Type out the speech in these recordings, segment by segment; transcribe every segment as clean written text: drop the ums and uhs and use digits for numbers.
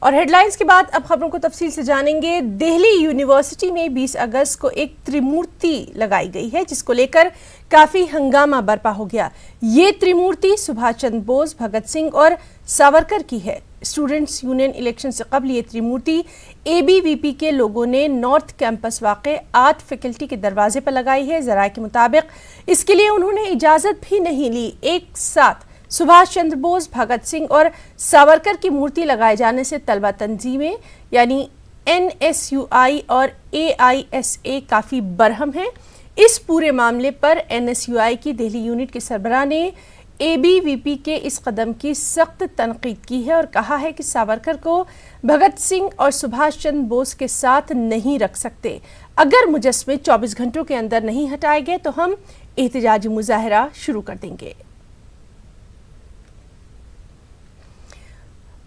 और हेडलाइंस के बाद अब खबरों को तफसील से जानेंगे। दिल्ली यूनिवर्सिटी में 20 अगस्त को एक त्रिमूर्ति लगाई गई है, जिसको लेकर काफी हंगामा बरपा हो गया। ये त्रिमूर्ति सुभाष चंद्र बोस, भगत सिंह और सावरकर की है। स्टूडेंट्स यूनियन इलेक्शन से कबल ये त्रिमूर्ति एबीवीपी के लोगों ने नॉर्थ कैंपस वाक़े आर्ट फैकल्टी के दरवाजे पर लगाई है। जराये के मुताबिक इसके लिए उन्होंने इजाजत भी नहीं ली। एक साथ सुभाष चंद्र बोस, भगत सिंह और सावरकर की मूर्ति लगाए जाने से तलबा तंजीमें यानी एनएसयूआई और एआईएसए काफ़ी बरहम हैं। इस पूरे मामले पर एनएसयूआई की दिल्ली यूनिट के सरबराह ने एबीवीपी के इस कदम की सख्त तनकीद की है और कहा है कि सावरकर को भगत सिंह और सुभाष चंद्र बोस के साथ नहीं रख सकते। अगर मुजस्समे 24 घंटों के अंदर नहीं हटाए गए तो हम एहतजाजी मुजाहरा शुरू कर देंगे।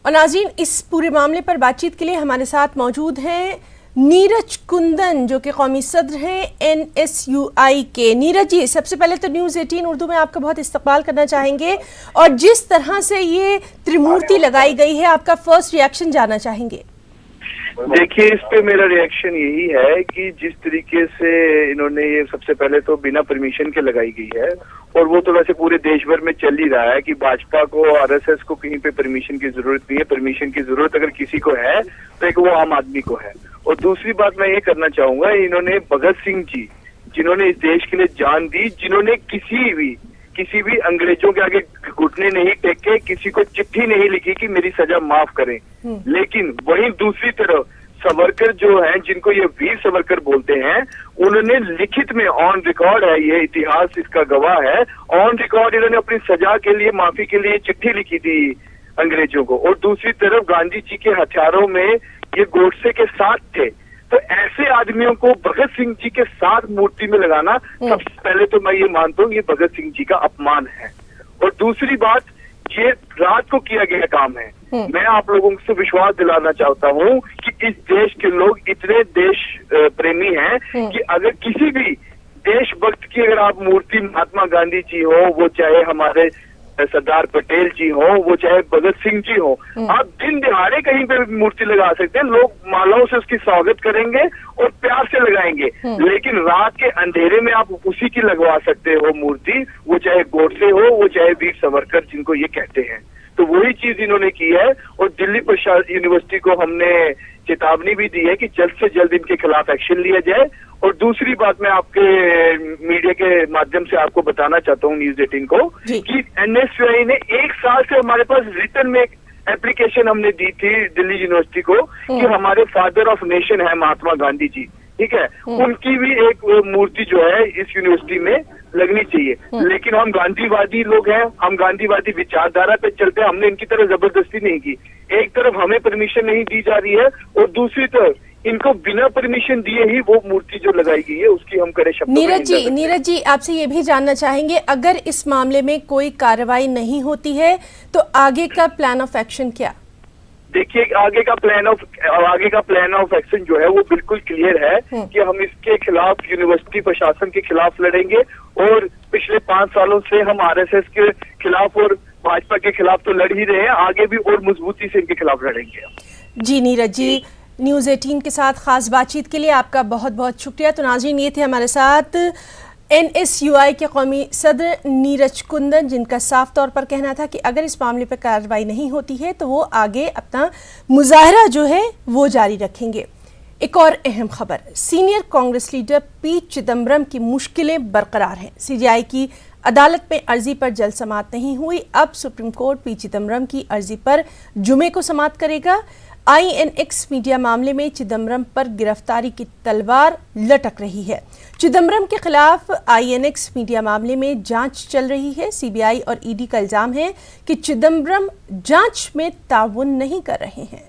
और नाज़रीन, इस पूरे मामले पर बातचीत के लिए हमारे साथ मौजूद हैं नीरज कुंदन, जो कि कौमी सदर हैं एनएसयूआई के। नीरज जी, सबसे पहले तो न्यूज़ 18 उर्दू में आपका बहुत इस्तकबाल करना चाहेंगे और जिस तरह से ये त्रिमूर्ति लगाई गई है, आपका फर्स्ट रिएक्शन जानना चाहेंगे। देखिए, इस पे मेरा रिएक्शन यही है कि जिस तरीके से इन्होंने ये सबसे पहले तो बिना परमिशन के लगाई गई है और वो तो वैसे पूरे देश भर में चल ही रहा है कि भाजपा को, आरएसएस को कहीं पे परमिशन की जरूरत नहीं है। परमिशन की जरूरत अगर किसी को है तो एक वो आम आदमी को है। और दूसरी बात मैं ये करना चाहूंगा, इन्होंने भगत सिंह जी, जिन्होंने इस देश के लिए जान दी, जिन्होंने किसी भी अंग्रेजों के आगे घुटने नहीं टेके, किसी को चिट्ठी नहीं लिखी कि मेरी सजा माफ करें। लेकिन वहीं दूसरी तरफ सावरकर जो हैं, जिनको ये वीर सावरकर बोलते हैं, उन्होंने लिखित में ऑन रिकॉर्ड है, ये इतिहास इसका गवाह है, ऑन रिकॉर्ड इन्होंने अपनी सजा के लिए, माफी के लिए चिट्ठी लिखी थी अंग्रेजों को। और दूसरी तरफ गांधी जी के हथियारों में ये गोडसे के साथ थे। तो ऐसे आदमियों को भगत सिंह जी के साथ मूर्ति में लगाना, सबसे पहले तो मैं ये मानता हूँ ये भगत सिंह जी का अपमान है। और दूसरी बात, ये रात को किया गया काम है। मैं आप लोगों से विश्वास दिलाना चाहता हूँ कि इस देश के लोग इतने देश प्रेमी हैं कि अगर किसी भी देशभक्त की अगर आप मूर्ति, महात्मा गांधी जी हो, वो चाहे हमारे सरदार पटेल जी हो, वो चाहे भगत सिंह जी हो, आप दिन दिहाड़े कहीं पे मूर्ति लगा सकते हैं। लोग मालाओं से उसकी स्वागत करेंगे और प्यार से लगाएंगे। लेकिन रात के अंधेरे में आप उसी की लगवा सकते हो मूर्ति, वो चाहे गोडसे हो, वो चाहे वीर सावरकर जिनको ये कहते हैं। तो वही चीज इन्होंने की है। और दिल्ली यूनिवर्सिटी को हमने चेतावनी भी दी है कि जल्द से जल्द इनके खिलाफ एक्शन लिया जाए। और दूसरी बात मैं आपके मीडिया के माध्यम से आपको बताना चाहता हूँ न्यूज़ 18 को कि एनएसयूआई ने एक साल से हमारे पास रिटर्न में एप्लीकेशन हमने दी थी दिल्ली यूनिवर्सिटी को कि हमारे फादर ऑफ नेशन है महात्मा गांधी जी, ठीक है, उनकी भी एक मूर्ति जो है इस यूनिवर्सिटी में लगनी चाहिए। लेकिन हम गांधीवादी लोग हैं, हम गांधीवादी विचारधारा पे चलते हैं, हमने इनकी तरह जबरदस्ती नहीं की। एक तरफ हमें परमिशन नहीं दी जा रही है और दूसरी तरफ इनको बिना परमिशन दिए ही वो मूर्ति जो लगाई गई है उसकी हम करें शब्दों में। नीरज जी, आपसे ये भी जानना चाहेंगे, अगर इस मामले में कोई कार्रवाई नहीं होती है तो आगे का प्लान ऑफ एक्शन क्या? देखिए, आगे का प्लान ऑफ एक्शन जो है वो बिल्कुल क्लियर है कि हम इसके खिलाफ यूनिवर्सिटी प्रशासन के खिलाफ लड़ेंगे। और पिछले 5 सालों से हम आरएसएस के खिलाफ और भाजपा के खिलाफ तो लड़ ही रहे हैं, आगे भी और मजबूती से इनके खिलाफ लड़ेंगे। जी नीरज जी, न्यूज़ 18 के साथ खास बातचीत के लिए आपका बहुत बहुत शुक्रिया। तो नाज़रीन, ये थे हमारे साथ एनएसयूआई के कौमी सदर नीरज कुंदन, जिनका साफ तौर पर कहना था कि अगर इस मामले पर कार्रवाई नहीं होती है तो वो आगे अपना मुजाहरा जो है वो जारी रखेंगे। एक और अहम खबर, senior Congress leader P Chidambaram की मुश्किलें बरकरार हैं। सीजीआई की अदालत में अर्जी पर जल्द समाअत नहीं हुई। अब सुप्रीम कोर्ट पी चिदम्बरम की अर्जी पर जुमे को समाअत करेगा। आईएनएक्स मीडिया मामले में चिदम्बरम पर गिरफ्तारी की तलवार लटक रही है। चिदम्बरम के खिलाफ आईएनएक्स मीडिया मामले में जांच चल रही है। सीबीआई और ईडी का इल्जाम है कि चिदम्बरम जांच में ताउन नहीं कर रहे हैं।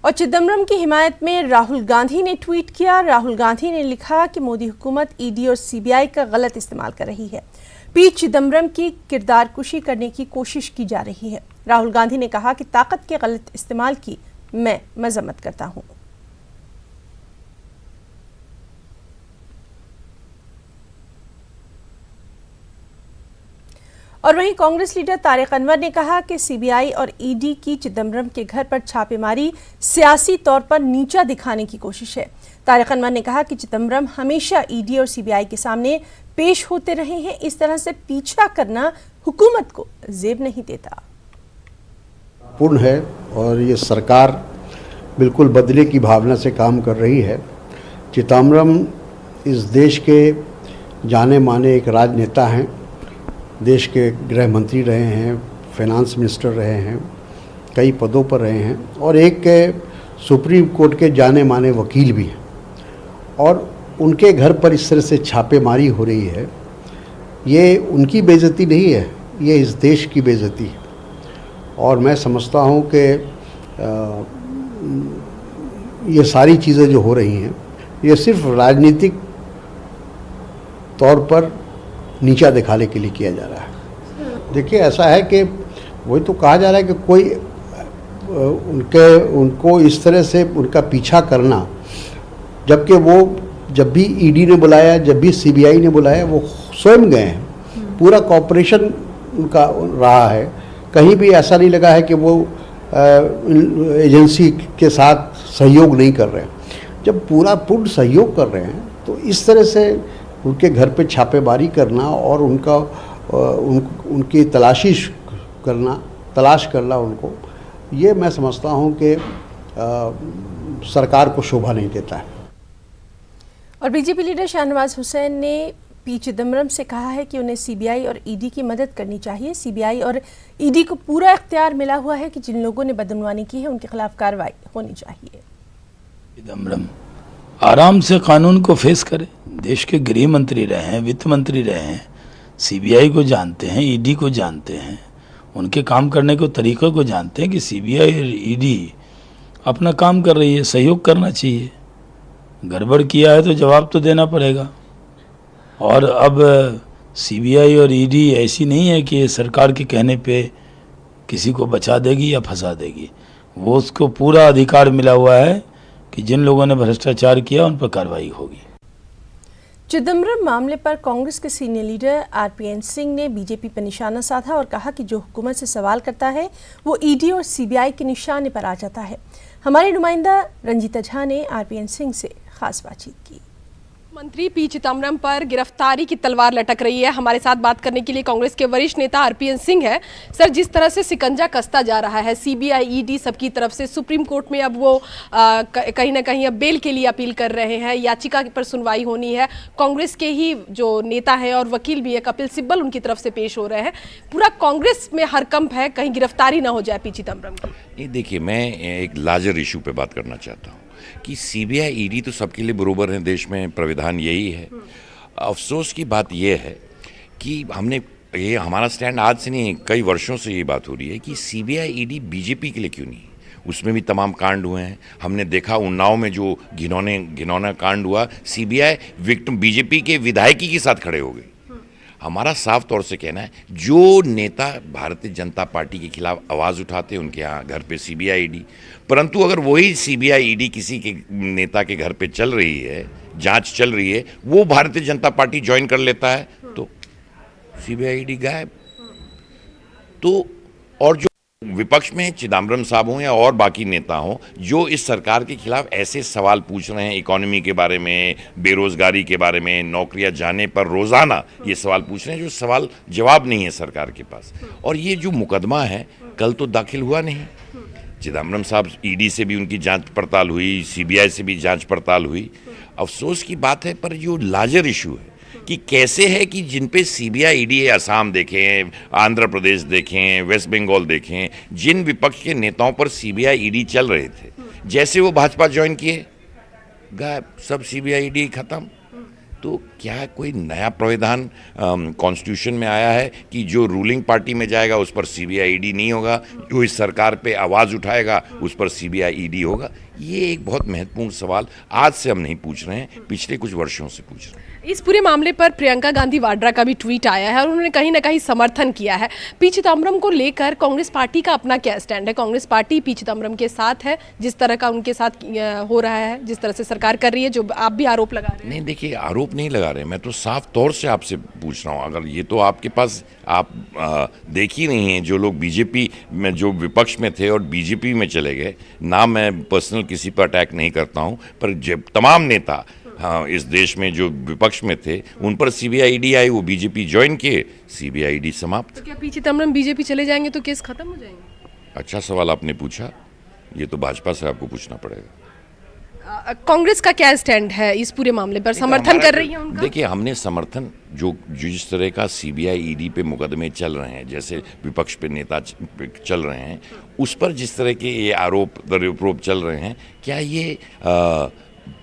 और चिदम्बरम की हिमायत में राहुल गांधी ने ट्वीट किया। राहुल गांधी ने लिखा कि मोदी हुकूमत ईडी और सीबीआई का गलत इस्तेमाल कर रही है। पी चिदम्बरम की किरदार कुशी करने की कोशिश की जा रही है। राहुल गांधी ने कहा कि ताकत के गलत इस्तेमाल की मैं मजम्मत करता हूं। और वहीं कांग्रेस लीडर तारिक अनवर ने कहा कि सीबीआई और ईडी की चिदम्बरम के घर पर छापेमारी सियासी तौर पर नीचा दिखाने की कोशिश है। तारिक अनवर ने कहा कि चिदम्बरम हमेशा ईडी और सीबीआई के सामने पेश होते रहे हैं। इस तरह से पीछा करना हुकूमत को जेब नहीं देता। पूर्ण है और ये सरकार बिल्कुल बदले की भावना से काम कर रही है। चिदम्बरम इस देश के जाने माने एक राजनेता हैं, देश के गृह मंत्री रहे हैं, फाइनेंस मिनिस्टर रहे हैं, कई पदों पर रहे हैं और एक के सुप्रीम कोर्ट के जाने माने वकील भी हैं। और उनके घर पर इस तरह से छापेमारी हो रही है, ये उनकी बेइज्जती नहीं है, ये इस देश की बेइज्जती है। और मैं समझता हूँ कि ये सारी चीज़ें जो हो रही हैं ये सिर्फ राजनीतिक तौर पर नीचा दिखाने के लिए किया जा रहा है। देखिए ऐसा है कि वही तो कहा जा रहा है कि कोई उनको इस तरह से उनका पीछा करना, जबकि वो जब भी ईडी ने बुलाया, जब भी सीबीआई ने बुलाया, वो स्वयं गए हैं, पूरा कॉपरेशन उनका रहा है। कहीं भी ऐसा नहीं लगा है कि वो एजेंसी के साथ सहयोग नहीं कर रहे हैं। जब पूरा पूर्ण सहयोग कर रहे हैं तो इस तरह से उनके घर पे छापेमारी करना और उनकी तलाश करना उनको, ये मैं समझता हूँ कि सरकार को शोभा नहीं देता है। और बीजेपी लीडर शाहनवाज हुसैन ने पी चिदम्बरम से कहा है कि उन्हें सीबीआई और ईडी की मदद करनी चाहिए। सीबीआई और ईडी को पूरा इख्तियार मिला हुआ है कि जिन लोगों ने बदनवानी की है उनके खिलाफ कार्रवाई होनी चाहिए। चिदम्बरम आराम से कानून को फेस करे। देश के गृह मंत्री रहे हैं, वित्त मंत्री रहे हैं, सीबीआई को जानते हैं, ईडी को जानते हैं, उनके काम करने के तरीक़ों को जानते हैं कि सीबीआई और ईडी अपना काम कर रही है, सहयोग करना चाहिए। गड़बड़ किया है तो जवाब तो देना पड़ेगा। और अब सीबीआई और ईडी ऐसी नहीं है कि सरकार के कहने पे किसी को बचा देगी या फंसा देगी। वो उसको पूरा अधिकार मिला हुआ है कि जिन लोगों ने भ्रष्टाचार किया उन पर कार्रवाई होगी। चिदम्बरम मामले पर कांग्रेस के सीनियर लीडर आरपीएन सिंह ने बीजेपी पर निशाना साधा और कहा कि जो हुकूमत से सवाल करता है वो ईडी और सीबीआई के निशाने पर आ जाता है। हमारे नुमाइंदा रंजीता झा ने आरपीएन सिंह से खास बातचीत की। मंत्री पी चिदम्बरम पर गिरफ्तारी की तलवार लटक रही है। हमारे साथ बात करने के लिए कांग्रेस के वरिष्ठ नेता आरपीएन सिंह है। सर, जिस तरह से शिकंजा कसता जा रहा है सीबीआई ईडी सबकी तरफ से, सुप्रीम कोर्ट में अब वो कहीं ना कहीं अब बेल के लिए अपील कर रहे हैं, याचिका पर सुनवाई होनी है। कांग्रेस के ही जो नेता है और वकील भी है कपिल सिब्बल उनकी तरफ से पेश हो रहे हैं। पूरा कांग्रेस में हरकंप है कहीं गिरफ्तारी ना हो जाए पी चिदम्बरम की। ये देखिए, मैं एक लार्जर इशू पे बात करना चाहता हूँ कि सीबीआई ईडी तो सबके लिए बराबर है, देश में प्राविधान यही है। अफसोस की बात यह है कि ये हमारा स्टैंड आज से नहीं, कई वर्षों से ये बात हो रही है कि सीबीआई ईडी बीजेपी के लिए क्यों नहीं। उसमें भी तमाम कांड हुए हैं। हमने देखा उन्नाव में जो घिनौना कांड हुआ, सीबीआई विक्टिम बीजेपी के विधायकी के साथ खड़े हो गए। हमारा साफ तौर से कहना है, जो नेता भारतीय जनता पार्टी के खिलाफ आवाज़ उठाते हैं उनके यहाँ घर पे सीबीआई ईडी, परंतु अगर वही सीबीआई ईडी किसी के नेता के घर पे चल रही है, जांच चल रही है, वो भारतीय जनता पार्टी ज्वाइन कर लेता है तो सीबीआई ईडी गायब। तो और जो विपक्ष में चिदम्बरम साहब हों या और बाकी नेता हों जो इस सरकार के खिलाफ ऐसे सवाल पूछ रहे हैं, इकोनॉमी के बारे में, बेरोजगारी के बारे में, नौकरियां जाने पर रोजाना ये सवाल पूछ रहे हैं, जो सवाल जवाब नहीं है सरकार के पास। और ये जो मुकदमा है कल तो दाखिल हुआ नहीं। चिदम्बरम साहब ईडी से भी उनकी जांच पड़ताल हुई, सीबीआई से भी जांच पड़ताल हुई। अफसोस की बात है, पर जो लार्जर इशू है कि कैसे है कि जिन पे सीबीआई ईडी, असम देखें, आंध्र प्रदेश देखें, वेस्ट बंगाल देखें, जिन विपक्ष के नेताओं पर सीबीआई ईडी चल रहे थे, जैसे वो भाजपा ज्वाइन किए गायब, सब सीबीआई ईडी खत्म। तो क्या कोई नया प्रावधान कॉन्स्टिट्यूशन में आया है कि जो रूलिंग पार्टी में जाएगा उस पर सीबीआई ईडी नहीं होगा, जो इस सरकार पे आवाज़ उठाएगा उस पर सीबीआई ईडी होगा? ये एक बहुत महत्वपूर्ण सवाल आज से हम नहीं पूछ रहे हैं, पिछले कुछ वर्षों से पूछ रहे हैं। इस पूरे मामले पर प्रियंका गांधी वाड्रा का भी ट्वीट आया है और उन्होंने कहीं ना कहीं समर्थन किया है। पी चिदम्बरम को लेकर कांग्रेस पार्टी का अपना क्या स्टैंड है? कांग्रेस पार्टी पी चिदम्बरम के साथ है जिस तरह का उनके साथ हो रहा है, जिस तरह से सरकार कर रही है, जो आप भी आरोप लगा रहे हैं? नहीं, देखिए, आरोप नहीं लगा रहे, मैं तो साफ तौर से आपसे पूछ रहा हूँ। अगर ये तो आपके पास आप देख ही नहीं है, जो लोग बीजेपी में जो विपक्ष में थे और बीजेपी में चले गए, ना मैं पर्सनल किसी पर अटैक नहीं करता हूँ, पर जब तमाम नेता इस देश में जो विपक्ष में थे उन पर सीबीआई ईडी आई, वो बीजेपी ज्वाइन किए, सीबीआई ईडी समाप्त। तो क्या पी चिदम्बरम बीजेपी चले जाएंगे तो केस खत्म हो जाएंगे? अच्छा सवाल आपने पूछा, ये तो भाजपा से आपको पूछना पड़ेगा। कांग्रेस का क्या स्टैंड है इस पूरे मामले पर? समर्थन कर रही है उनका? देखिए, हमने समर्थन जो जिस तरह का सीबीआई ईडी पे मुकदमे चल रहे हैं, जैसे विपक्ष पे नेता चल रहे हैं, उस पर जिस तरह के ये आरोप चल रहे हैं, क्या ये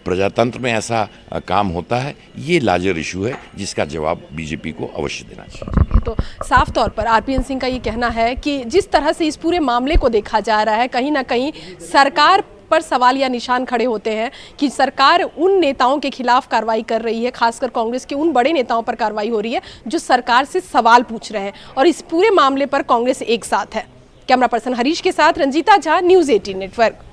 प्रजातंत्र में ऐसा काम होता है? ये लार्जर इशू है जिसका जवाब बीजेपी को अवश्य देना चाहिए। तो साफ तौर पर आरपीएन सिंह का ये कहना है कि जिस तरह से इस पूरे मामले को देखा जा रहा है, कहीं ना कहीं सरकार पर सवाल या निशान खड़े होते हैं कि सरकार उन नेताओं के खिलाफ कार्रवाई कर रही है, खासकर कांग्रेस के उन बड़े नेताओं पर कार्रवाई हो रही है जो सरकार से सवाल पूछ रहे हैं, और इस पूरे मामले पर कांग्रेस एक साथ है। कैमरा पर्सन हरीश के साथ रंजीता झा, न्यूज़ 18 नेटवर्क।